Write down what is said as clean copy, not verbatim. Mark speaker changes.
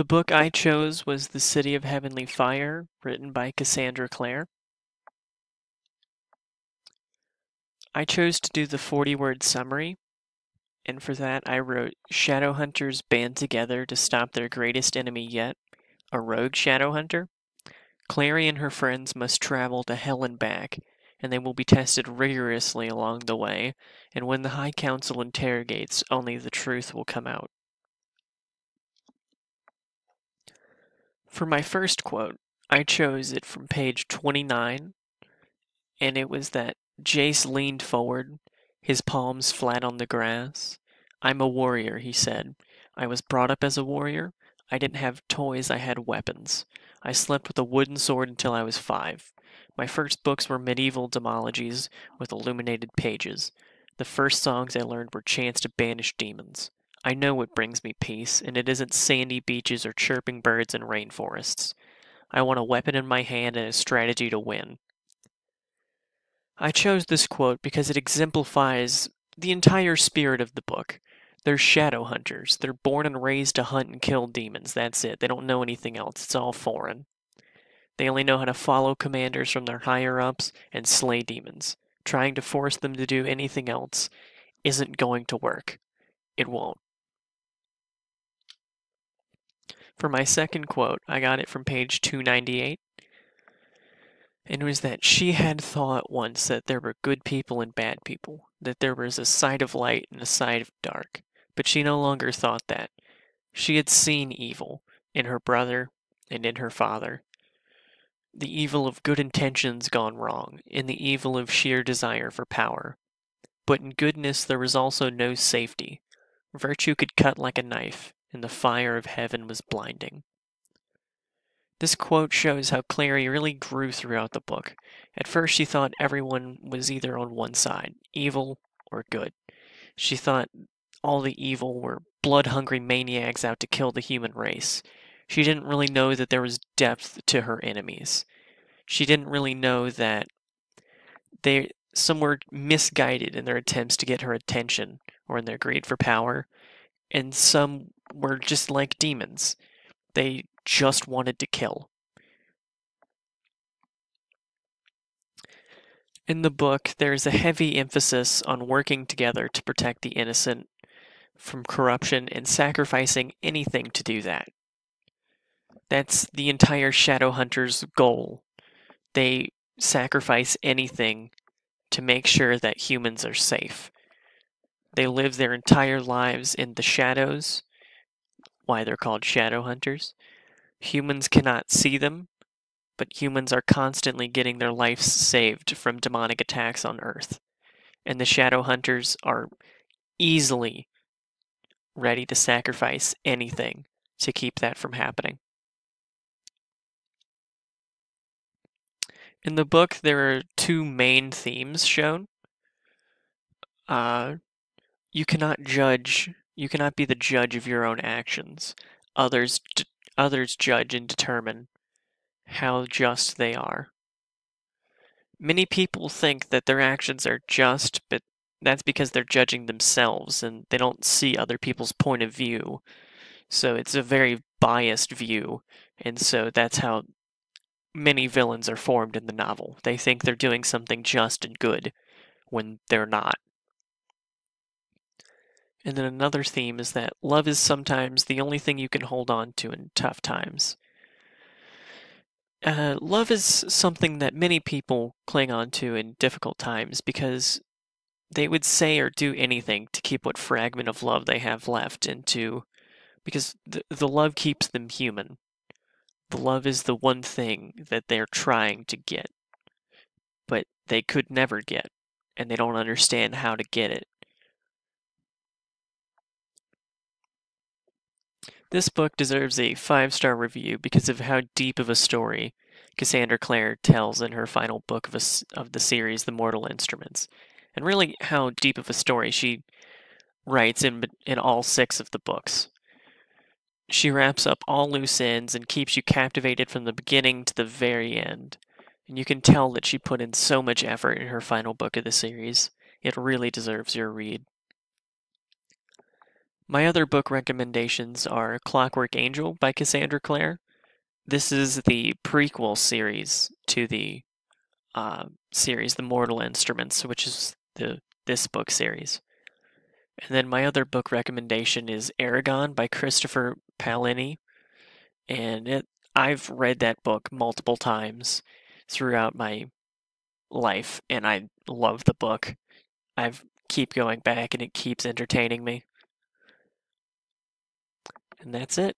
Speaker 1: The book I chose was The City of Heavenly Fire, written by Cassandra Clare. I chose to do the 40-word summary, and for that I wrote, Shadowhunters band together to stop their greatest enemy yet, a rogue Shadowhunter. Clary and her friends must travel to hell and back, and they will be tested rigorously along the way, and when the High Council interrogates, only the truth will come out. For my first quote, I chose it from page 29, and it was that Jace leaned forward, his palms flat on the grass. "I'm a warrior," he said. "I was brought up as a warrior. I didn't have toys, I had weapons. I slept with a wooden sword until I was 5. My first books were medieval demologies with illuminated pages. The first songs I learned were chants to banish demons. I know what brings me peace, and it isn't sandy beaches or chirping birds in rainforests. I want a weapon in my hand and a strategy to win." I chose this quote because it exemplifies the entire spirit of the book. They're shadow hunters. They're born and raised to hunt and kill demons. That's it. They don't know anything else. It's all foreign. They only know how to follow commanders from their higher-ups and slay demons. Trying to force them to do anything else isn't going to work. It won't. For my second quote, I got it from page 298. And it was that she had thought once that there were good people and bad people, that there was a side of light and a side of dark. But she no longer thought that. She had seen evil in her brother and in her father. The evil of good intentions gone wrong, in the evil of sheer desire for power. But in goodness there was also no safety. Virtue could cut like a knife, and the fire of heaven was blinding. This quote shows how Clary really grew throughout the book. At first she thought everyone was either on one side, evil or good. She thought all the evil were blood-hungry maniacs out to kill the human race. She didn't really know that there was depth to her enemies. She didn't really know that some were misguided in their attempts to get her attention or in their greed for power, and some were just like demons. They just wanted to kill. In the book, there's a heavy emphasis on working together to protect the innocent from corruption and sacrificing anything to do that. That's the entire Shadowhunters' goal. They sacrifice anything to make sure that humans are safe. They live their entire lives in the shadows, why they're called Shadowhunters. Humans cannot see them, but humans are constantly getting their lives saved from demonic attacks on Earth. And the Shadowhunters are easily ready to sacrifice anything to keep that from happening. In the book, there are 2 main themes shown. You cannot be the judge of your own actions. Others judge and determine how just they are. Many people think that their actions are just, but that's because they're judging themselves and they don't see other people's point of view. So it's a very biased view, and so that's how many villains are formed in the novel. They think they're doing something just and good when they're not. And then another theme is that love is sometimes the only thing you can hold on to in tough times. Love is something that many people cling on to in difficult times because they would say or do anything to keep what fragment of love they have left because the love keeps them human. The love is the one thing that they're trying to get, but they could never get, and they don't understand how to get it. This book deserves a 5-star review because of how deep of a story Cassandra Clare tells in her final book of the series, The Mortal Instruments, and really how deep of a story she writes in all 6 of the books. She wraps up all loose ends and keeps you captivated from the beginning to the very end, and you can tell that she put in so much effort in her final book of the series. It really deserves your read. My other book recommendations are Clockwork Angel by Cassandra Clare. This is the prequel series to the series, The Mortal Instruments, which is this book series. And then my other book recommendation is Aragon by Christopher Paolini, and I've read that book multiple times throughout my life, and I love the book. I keep going back, and it keeps entertaining me. And that's it.